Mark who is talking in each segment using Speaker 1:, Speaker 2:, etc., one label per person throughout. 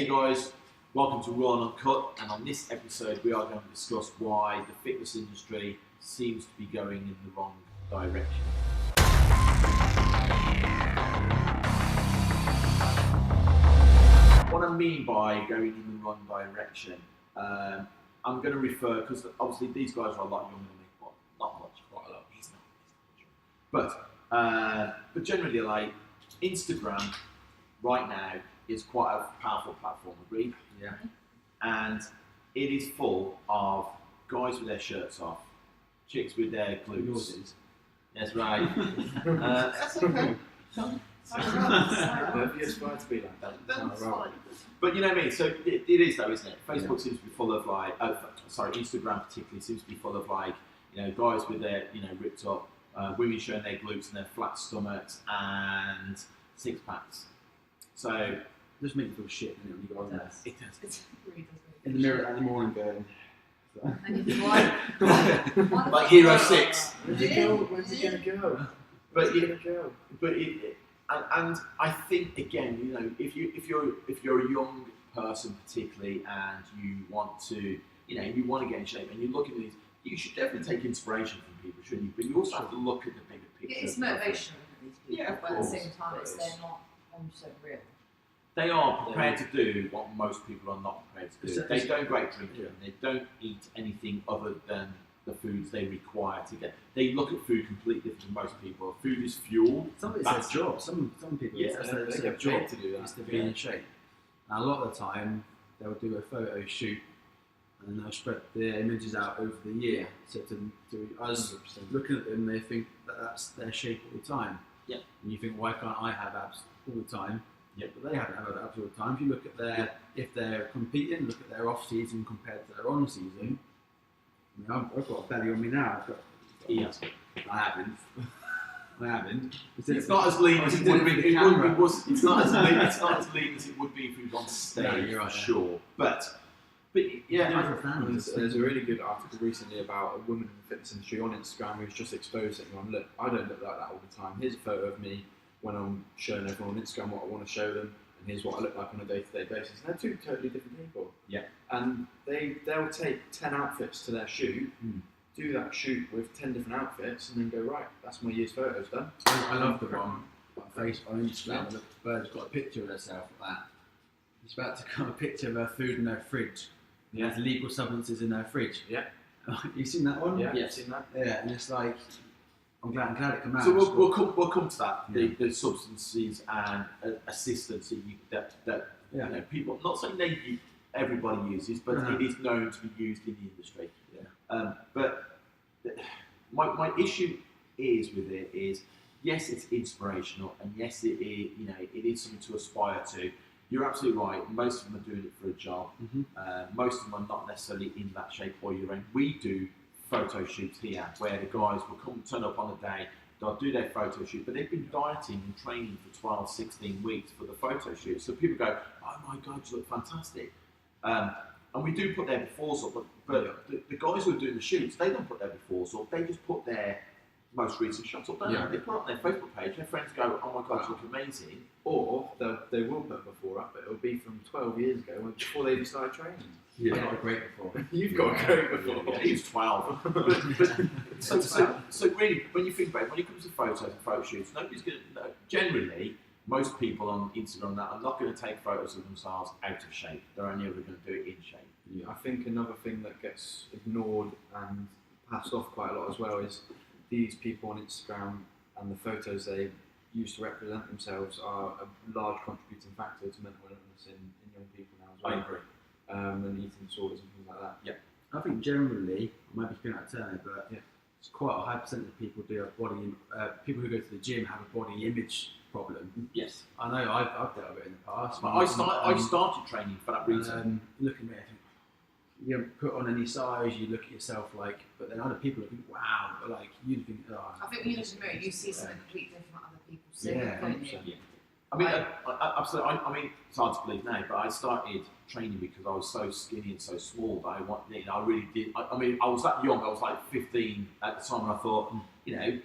Speaker 1: Hey guys, welcome to Raw and Uncut, and on this episode we are going to discuss why the fitness industry seems to be going in the wrong direction. What I mean by going in the wrong direction, I'm going to refer, because obviously these guys are a lot younger than me, well, not much, quite a lot, he's not. But generally, like, Instagram right now is quite a powerful platform, agreed?
Speaker 2: Yeah.
Speaker 1: And it is full of guys with their shirts off, chicks with their glutes.
Speaker 2: Yours is.
Speaker 1: That's right.
Speaker 3: That's okay.
Speaker 2: You aspire to be like that.
Speaker 3: That's fine.
Speaker 1: But you know what I mean? So it is though, isn't it? Facebook seems to be full of like, Instagram particularly seems to be full of like, you know, guys with their, you know, ripped up, women showing their glutes and their flat stomachs and six packs. So
Speaker 2: Just make you feel shit when you go on there.
Speaker 1: it does.
Speaker 3: It really does.
Speaker 2: In the mirror in the morning going.
Speaker 3: And if you want,
Speaker 1: Like Hero 6.
Speaker 2: Where's it go? Where's it gonna go?
Speaker 1: But
Speaker 2: Where's it gonna go?
Speaker 1: But and I think again, you know, if you're a young person particularly, and you want to, you know, you want to get in shape, and you look at these, you should definitely take inspiration from people, shouldn't you? But you also have to look at the bigger picture.
Speaker 3: it's motivational, these people,
Speaker 1: Yeah, of
Speaker 3: but at the
Speaker 1: course.
Speaker 3: same time, they're not 100% real.
Speaker 1: They are prepared to do what most people are not prepared to do. They don't drink drinking. They don't eat anything other than the foods they require to get. They look at food completely different than most people. Food is fuel.
Speaker 2: Some it's their job. Some people,
Speaker 1: Yeah,
Speaker 2: it's
Speaker 1: they
Speaker 2: their
Speaker 1: get
Speaker 2: job
Speaker 1: paid to do that.
Speaker 2: is to be in shape. And a lot of the time, they'll do a photo shoot and they'll spread their images out over the year. So to us
Speaker 1: 100%.
Speaker 2: looking at them, they think that that's their shape all the time.
Speaker 1: Yeah.
Speaker 2: And you think, why can't I have abs all the time?
Speaker 1: Yeah.
Speaker 2: But they haven't had abs all the time. If you look at their, if they're competing, look at their off season compared to their on season. I mean, I've got a belly on me now.
Speaker 1: Yes.
Speaker 2: I haven't. I haven't.
Speaker 1: It's not as lean as it would be. It's not as lean. It's not as lean as it would be if we was on stage,
Speaker 2: No, you're right,
Speaker 1: for
Speaker 2: yeah.
Speaker 1: sure. But yeah,
Speaker 4: There's a really good article recently about a woman in the fitness industry on Instagram who's just exposing on, look, I don't look like that all the time. Here's a photo of me when I'm showing everyone on Instagram what I want to show them, and here's what I look like on a day-to-day basis. And they're two totally different people.
Speaker 1: Yeah.
Speaker 4: And they'll take 10 outfits to their shoot, do that shoot with 10 different outfits, and then go, right, that's my year's photos done.
Speaker 2: I love the one on Facebook, on Instagram. The bird's got a picture of herself like that. It's about to come a picture of her food in her fridge.
Speaker 1: Yeah.
Speaker 2: There's illegal substances in her fridge.
Speaker 4: Yeah.
Speaker 2: You seen that one?
Speaker 4: Yeah,
Speaker 1: Yeah.
Speaker 4: I've seen that.
Speaker 2: Yeah, and it's like, I'm glad it came out.
Speaker 1: So we'll come to that.
Speaker 2: Yeah.
Speaker 1: The substances and assistance that
Speaker 2: Yeah.
Speaker 1: you know, people, not saying everybody uses, but it is known to be used in the industry.
Speaker 2: Yeah.
Speaker 1: But my issue is with it is, yes, it's inspirational, and yes, it is, you know, it is something to aspire to. You're absolutely right. Most of them are doing it for a job. Most of them are not necessarily in that shape all year round. We do photo shoots here where the guys will turn up on a day, they'll do their photo shoot, but they've been dieting and training for 12, 16 weeks for the photo shoot. So people go, oh my God, you look fantastic. And we do put their befores up, but the guys who are doing the shoots, they don't put their befores up, they just put their most recent shots up there. They put it on their Facebook page, their friends go, oh my God, you look amazing.
Speaker 4: Or they will put before up, but it'll be from 12 years ago before they even started training.
Speaker 2: Yeah, got a great before.
Speaker 4: You've got a great before.
Speaker 1: Yeah, he was 12. So really, when you think about it, when it comes to photos and photo shoots, nobody's going to, generally, most people on Instagram that are not going to take photos of themselves out of shape. They're only ever going to do it in shape.
Speaker 4: Yeah. I think another thing that gets ignored and passed off quite a lot as well is these people on Instagram and the photos they use to represent themselves are a large contributing factor to mental illness in young people now as well.
Speaker 1: I agree.
Speaker 4: And eating disorders and things like that.
Speaker 1: Yeah.
Speaker 2: I think generally, I might be speaking out of turn, but
Speaker 4: Yeah.
Speaker 2: it's quite a high percentage of people do have people who go to the gym have a body image problem.
Speaker 1: Yes.
Speaker 2: I know I've dealt with it in the past.
Speaker 1: I started training for that reason.
Speaker 2: Look at me, I think, you don't put on any size, you look at yourself like, but then other people think, wow, but like, you think, oh.
Speaker 3: I think when you look in the mirror, you see something completely different from other people see.
Speaker 2: Yeah,
Speaker 3: don't you?
Speaker 2: 100%.
Speaker 1: Yeah. I mean, absolutely. I mean, it's hard to believe now, but I started training because I was so skinny and so small that I really did. I mean, I was that young. I was like 15 at the time, and I thought, you know,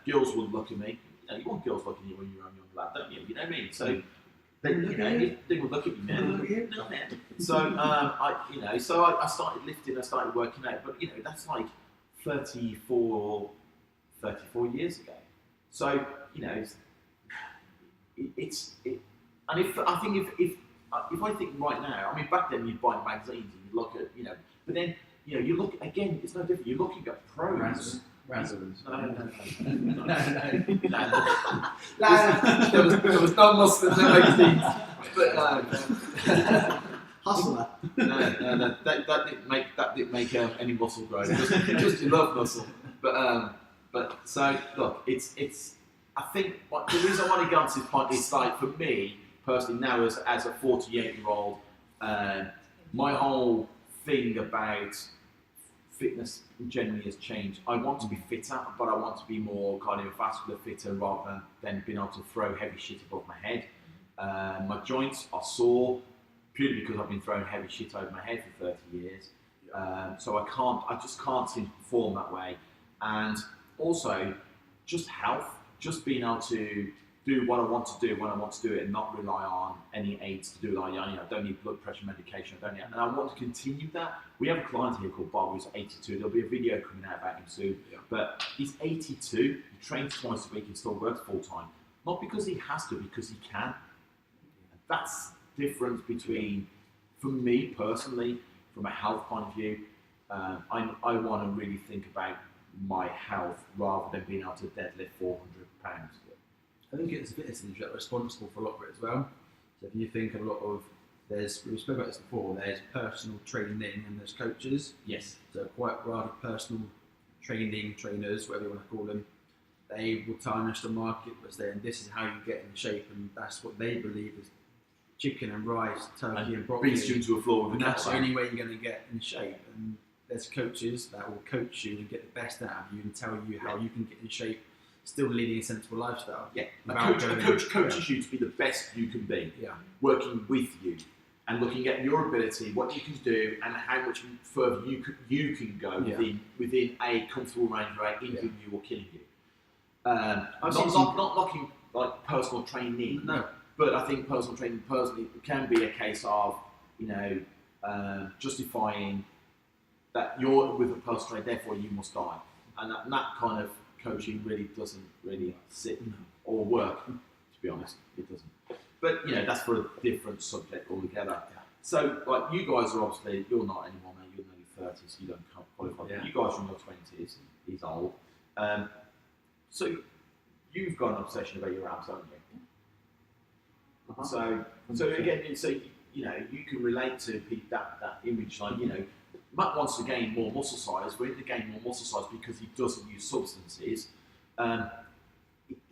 Speaker 1: girls would look at me. You know, you want girls looking at you when you're a young lad, don't you? You know what I mean? So They, they will look at you, man. No, man. So I started lifting. I started working out, but that's like 34 years ago. So and if I think right now, I mean, back then you'd buy magazines and you'd look at, but then, you look, again, it's no different. You're looking at pros.
Speaker 2: Razzles.
Speaker 1: No.
Speaker 4: There was no Muslims in magazines. But
Speaker 2: Hustler.
Speaker 1: No, that didn't make any muscle grow. Just you love muscle. But so look, it's. I think the reason I want to get onto this point is, like, for me personally now as a 48-year-old, my whole thing about fitness generally has changed. I want to be fitter, but I want to be more cardiovascular fitter rather than being able to throw heavy shit above my head. My joints are sore purely because I've been throwing heavy shit over my head for 30 years. So I just can't seem to perform that way. And also, just health, just being able to do what I want to do when I want to do it and not rely on any aids to do it. I don't need blood pressure medication. And I want to continue that. We have a client here called Bob who's 82. There'll be a video coming out about him soon. Yeah. But he's 82. He trains twice a week and still works full time. Not because he has to, because he can. That's the difference between, for me personally, from a health point of view, I want to really think about my health rather than being able to deadlift 400 pounds.
Speaker 2: I think it's fitness industry that's responsible for a lot of it as well. So if you think a lot of, we spoke about this before, there's personal training and there's coaches.
Speaker 1: Yes.
Speaker 2: So quite rather personal trainers, whatever you want to call them, they will tarnish the market by saying this is how you get in shape, and that's what they believe is chicken and rice, turkey and broccoli.
Speaker 1: Beats you into a floor with
Speaker 2: and that's the only way you're going to get in shape. And there's coaches that will coach you and get the best out of you and tell you how you can get in shape, still leading a sensible lifestyle.
Speaker 1: Yeah, a coach coaches you to be the best you can be, working with you and looking at your ability, what you can do, and how much further you can go within a comfortable range without injuring you or killing you. Not knocking like personal training,
Speaker 2: no,
Speaker 1: but I think personal training personally can be a case of justifying that you're with a personal trainer, therefore you must die, and that kind of coaching really doesn't sit or work, to be honest. It doesn't. But that's for a different subject altogether. Yeah. So, like, you guys are obviously, you're not anymore, mate. You're nearly 30, so you don't qualify. Yeah. You guys are in your 20s. He's old. So you've got an obsession about your abs, haven't you? Uh-huh. So again, you can relate to that image, like Matt wants to gain more muscle size. We're to gain more muscle size because he doesn't use substances.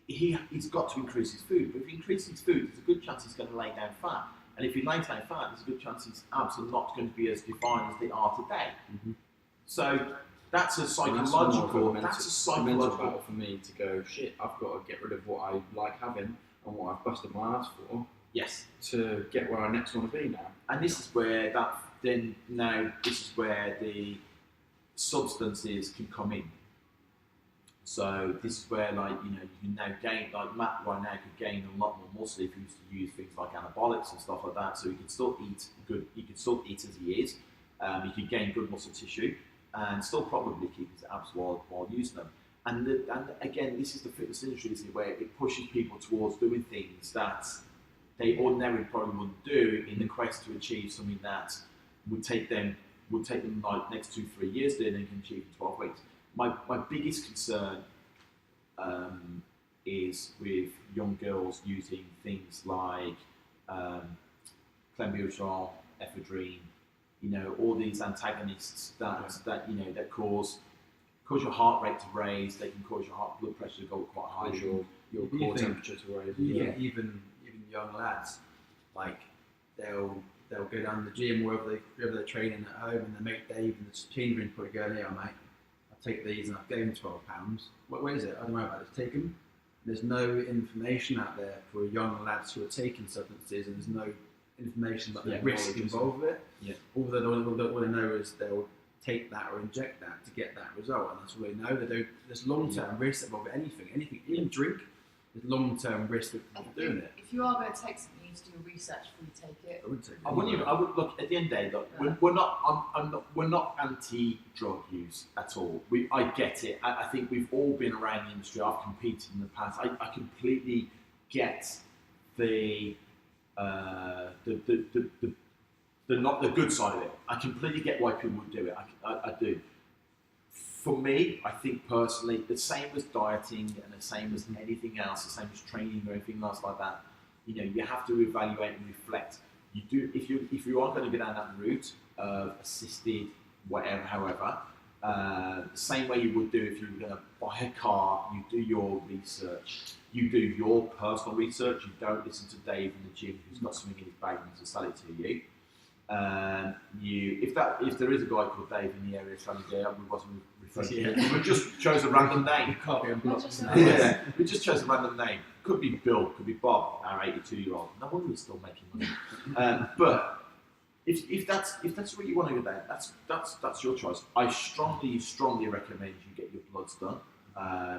Speaker 1: He's got to increase his food. But if he increases his food, there's a good chance he's going to lay down fat. And if he lays down fat, there's a good chance his abs are not going to be as defined as they are today. Mm-hmm. So that's a psychological. That's a
Speaker 4: mental battle for me to go. Shit, I've got to get rid of what I like having and what I've busted my ass for.
Speaker 1: Yes. To
Speaker 4: get where I next want to be now.
Speaker 1: And this is where this is where the substances can come in. So this is where, you can now gain, like Matt right now could gain a lot more muscle if he used to use things like anabolics and stuff like that. So he can still eat good. He can still eat as he is. He can gain good muscle tissue and still probably keep his abs while using them. And again, this is the fitness industry, isn't it, where it pushes people towards doing things that they ordinarily probably wouldn't do in the quest to achieve something that would take them like next 2-3 years doing and can achieve in 12 weeks. My biggest concern is with young girls using things like clenbuterol, ephedrine, all these antagonists that cause your heart rate to raise. They can cause your blood pressure to go quite high.
Speaker 4: Your core temperature to raise.
Speaker 2: Yeah, even young lads, like they'll go down to the gym wherever they're training at home, and they make Dave and the team room probably go, "Yeah, mate, I'll take these and I've gained 12 pounds. What is it? I don't know about it. Take them." There's no information out there for young lads who are taking substances, and there's no information about the risk involved with it. Yeah. All they know is they'll take that or inject that to get that result, and that's all they know. There's long-term risk involved with anything, even drink. There's long-term risk with doing it.
Speaker 3: If you are going to take something, you need always do your research before you take it.
Speaker 2: I wouldn't take it.
Speaker 1: I would look at the end of the day. Look, we're not anti-drug use at all. I get it. I think we've all been around the industry. I've competed in the past. I completely get the not the good side of it. I completely get why people would do it. I do. For me, I think personally, the same as dieting and the same as anything else, the same as training or anything else like that. You have to evaluate and reflect. You do if you are going to go down that route of assisted, whatever, however, the same way you would do if you were going to buy a car. You do your research. You do your personal research. You don't listen to Dave in the gym who's got something in his bag and to sell it to you. If there is a guy called Dave in the area selling gear, we wasn't referring to him. We just chose a random name.
Speaker 2: Can't be unblocked.
Speaker 1: Yeah, we just chose a random name. Could be Bill, could be Bob, our 82-year-old. No wonder he's still making money. But if that's where you want to go down, that's your choice. I strongly recommend you get your bloods done.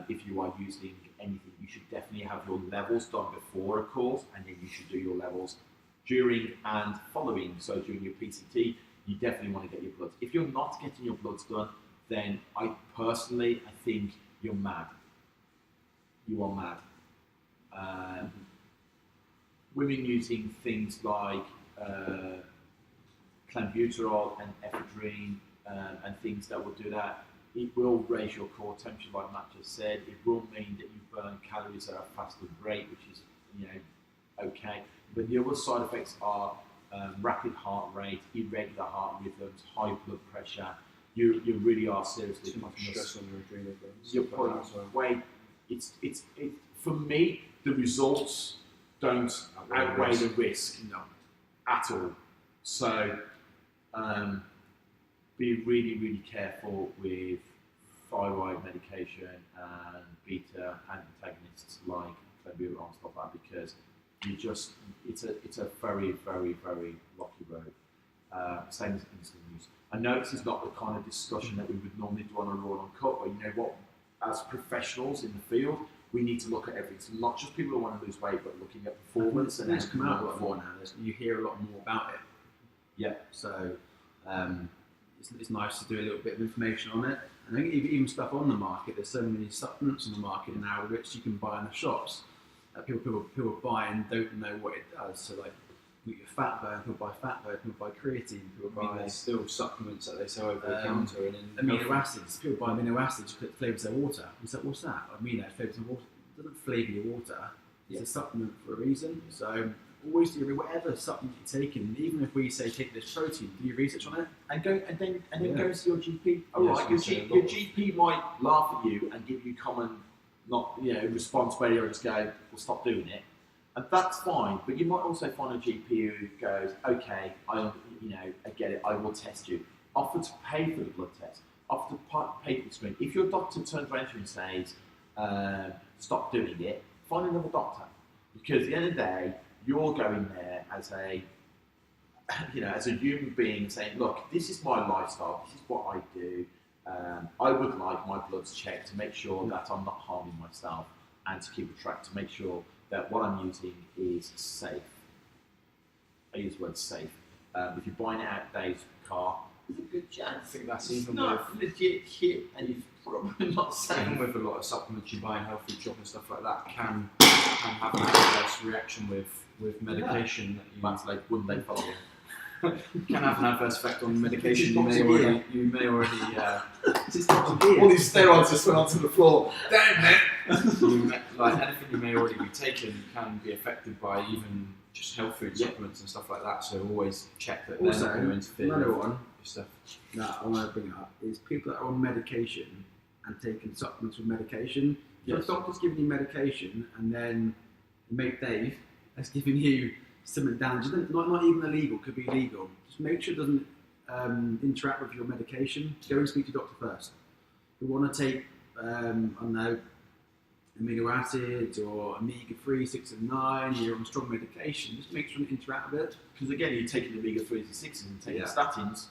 Speaker 1: If you are using anything, you should definitely have your levels done before a course, and then you should do your levels during and following. So during your PCT, you definitely want to get your bloods. If you're not getting your bloods done, then I think you're mad. You are mad. Women using things like clenbuterol and ephedrine and things that will do that, it will raise your core temperature, like Matt just said. It will mean that you burn calories at a faster rate, which is okay. But the other side effects are rapid heart rate, irregular heart rhythms, high blood pressure. You really are seriously
Speaker 4: too much stress on your adrenal glands.
Speaker 1: You're putting weight. It's for me, the results don't outweigh the risk at all. So be really careful with thyroid medication and beta antagonists like clenbuterol and stuff like that, because it's a very rocky road. Same as insulin use. I know this is not the kind of discussion that we would normally do on a Raw and Uncut, but you know what? As professionals in the field, we need to look at everything. So not just people who want to lose weight, but looking at performance. And
Speaker 2: it's come out a lot more now. You hear a lot more about it.
Speaker 1: Yeah.
Speaker 2: So it's nice to do a little bit of information on it. And I think even stuff on the market. There's so many supplements on the market now which you can buy in the shops. People buy and don't know what it does. So like your fat burn, people buy fat burn, people buy creatine, people buy.
Speaker 4: There's still supplements that they sell over the counter, and
Speaker 2: amino acids. People buy amino acids that flavours their water. It's like, what's that? Amino flavours their water. It doesn't flavour your water. It's a supplement for a reason. So always do whatever supplement you're taking. Even if we say take this protein, do your research on it,
Speaker 1: and then go see your GP. Alright, your GP might laugh at you and give you common response where you just go, "Well, stop doing it," and that's fine. But you might also find a GP who goes, "Okay, I get it. I will test you." Offer to pay for the blood test. Offer to pay for the screen. If your doctor turns around to you and says, "Stop doing it," find another doctor, because at the end of the day, you're going there as a human being saying, "Look, this is my lifestyle. This is what I do. I would like my bloods checked to make sure that I'm not harming myself, and to keep a track to make sure that what I'm using is safe." I use the word safe. If you're buying it out of Dave's car, there's a good chance.
Speaker 4: I think that's even
Speaker 1: not legit shit, and it's probably not safe.
Speaker 4: Even with a lot of supplements you buy in health food shop and stuff like that, can have an adverse reaction with medication that you
Speaker 1: That's like, wouldn't they follow you?
Speaker 4: can have an adverse effect on medication you may already
Speaker 1: all these steroids just went onto the floor. Damn it!
Speaker 4: Anything you may already be taking can be affected by even just health food supplements and stuff like that. So always check that they're not going to interfere with your stuff.
Speaker 2: That I want to bring up is people that are on medication and taking supplements with medication. If the doctor's giving you medication and then your mate Dave has given you something damaging, not even illegal, could be legal. Just make sure it doesn't interact with your medication. Go and speak to your doctor first. If you want to take, amino acids or omega-3, 6 and 9, you're on strong medication, just make sure you interact with it.
Speaker 1: Because again, you're taking omega-3s and 6s and taking statins,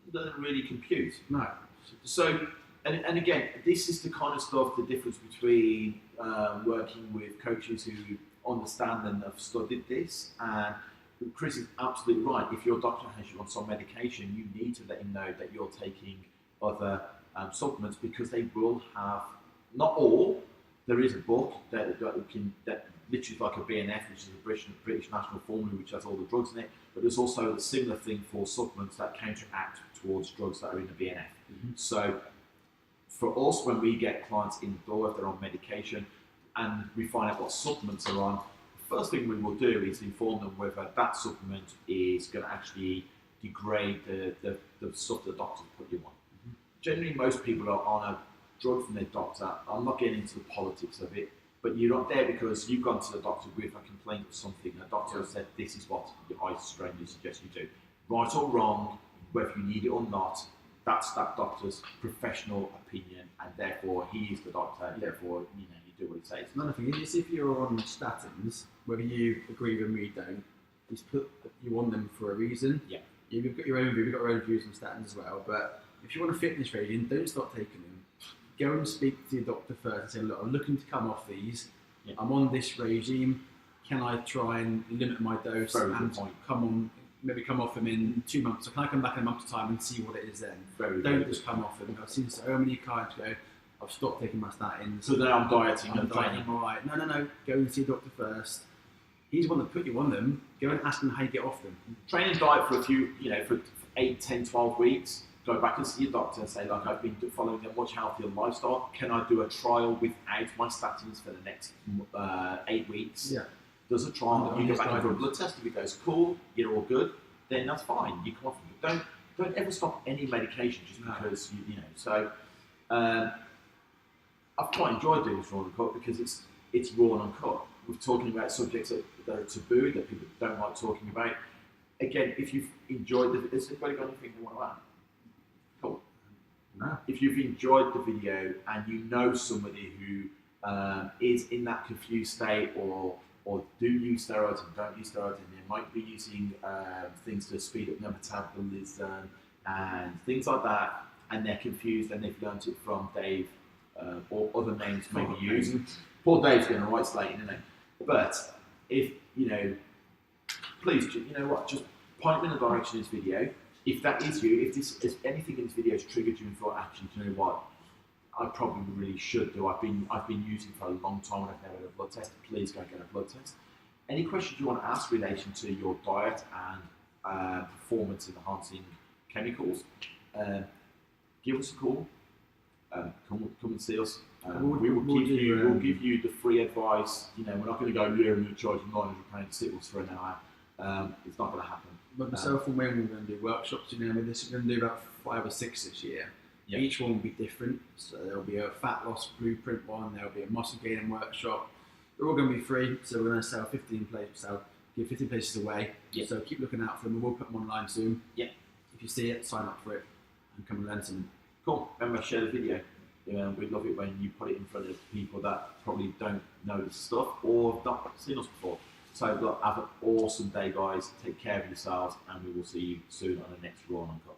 Speaker 1: it doesn't really compute.
Speaker 2: No.
Speaker 1: So, and again, this is the kind of stuff, the difference between working with coaches who understand and have studied this. And Chris is absolutely right. If your doctor has you on some medication, you need to let him know that you're taking other supplements, because they will have, not all. There is a book that literally like a BNF, which is a British National Formulary, which has all the drugs in it. But there's also a similar thing for supplements that counteract towards drugs that are in the BNF.
Speaker 2: Mm-hmm.
Speaker 1: So for us, when we get clients in the door, if they're on medication, and we find out what supplements are on, the first thing we will do is inform them whether that supplement is going to actually degrade the stuff the doctor put you on.
Speaker 2: Mm-hmm.
Speaker 1: Generally, most people are on a drug from their doctor. I'm not getting into the politics of it, but you're not there because you've gone to the doctor with a complaint of something. The doctor has said, this is what I strongly suggest you do. Right or wrong, whether you need it or not, that's that doctor's professional opinion, and therefore he is the doctor, and therefore you do what he says.
Speaker 2: Another thing is, if you're on statins, whether you agree with them or you don't, he's put you on them for a reason.
Speaker 1: Yeah.
Speaker 2: You've got your own view, we've got our own views on statins as well, but if you want a fitness regime, don't start taking them. Go and speak to your doctor first and say, look, I'm looking to come off these.
Speaker 1: Yeah.
Speaker 2: I'm on this regime. Can I try and limit my dose
Speaker 1: Very
Speaker 2: and
Speaker 1: good point.
Speaker 2: come off them in 2 months? So can I come back in a month's time and see what it is then?
Speaker 1: Very
Speaker 2: Don't
Speaker 1: good.
Speaker 2: just come off them. I've seen so many clients go, I've stopped taking my statins.
Speaker 1: So now I'm dieting
Speaker 2: I'm
Speaker 1: and
Speaker 2: dieting,
Speaker 1: training.
Speaker 2: all right. No. Go and see a doctor first. He's the one that put you on them. Go and ask him how you get off them.
Speaker 1: Train and diet for a few, for 8, 10, 12 weeks. Go back and see your doctor and say, like, I've been following a much healthier lifestyle. Can I do a trial without my statins for the next 8 weeks?
Speaker 2: Yeah.
Speaker 1: Does a trial,
Speaker 2: On
Speaker 1: you go
Speaker 2: his
Speaker 1: back and do a
Speaker 2: guidance.
Speaker 1: blood test. If it goes cool, you're all good, then that's fine. You come off it. Don't ever stop any medication just
Speaker 2: No.
Speaker 1: because you know. So I've quite enjoyed doing this raw and uncut because it's raw and uncut. We're talking about subjects that are taboo, that people don't like talking about. Again, if you've enjoyed has anybody got anything they want to add? Cool.
Speaker 2: No.
Speaker 1: If you've enjoyed the video and you know somebody who is in that confused state or do use steroids and don't use steroids, and they might be using things to speed up their metabolism and things like that, and they're confused and they've learnt it from Dave or other names maybe used. Poor Dave's going to write slating, isn't he? But if, please, just point me in the direction of this video. If that is you, if anything in this video has triggered you and thought, actually, do you know what? I probably really should do. I've been using for a long time and I've never had a blood test. Please go and get a blood test. Any questions you want to ask in relation to your diet and performance enhancing chemicals, give us a call. Come and see us. We'll give you the free advice. We're not going to go, yeah, we're going to charge you £900 to sit with us for an hour. It's not going to happen.
Speaker 2: But myself and Wayne, we're going to do workshops. We're going to do about 5 or 6 this year.
Speaker 1: Yeah.
Speaker 2: Each one will be different. So there'll be a fat loss blueprint one. There'll be a muscle gaining workshop. They're all going to be free. So we're going to sell 15 places. Give 15 places away.
Speaker 1: Yeah.
Speaker 2: So keep looking out for them. We'll put them online soon.
Speaker 1: Yeah.
Speaker 2: If you see it, sign up for it and come and learn something.
Speaker 1: Cool. Remember, share the video. We love it when you put it in front of people that probably don't know this stuff or have not seen us before. So look, have an awesome day, guys. Take care of yourselves, and we will see you soon on the next Raw and Uncut.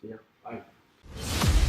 Speaker 2: See ya.
Speaker 1: Bye.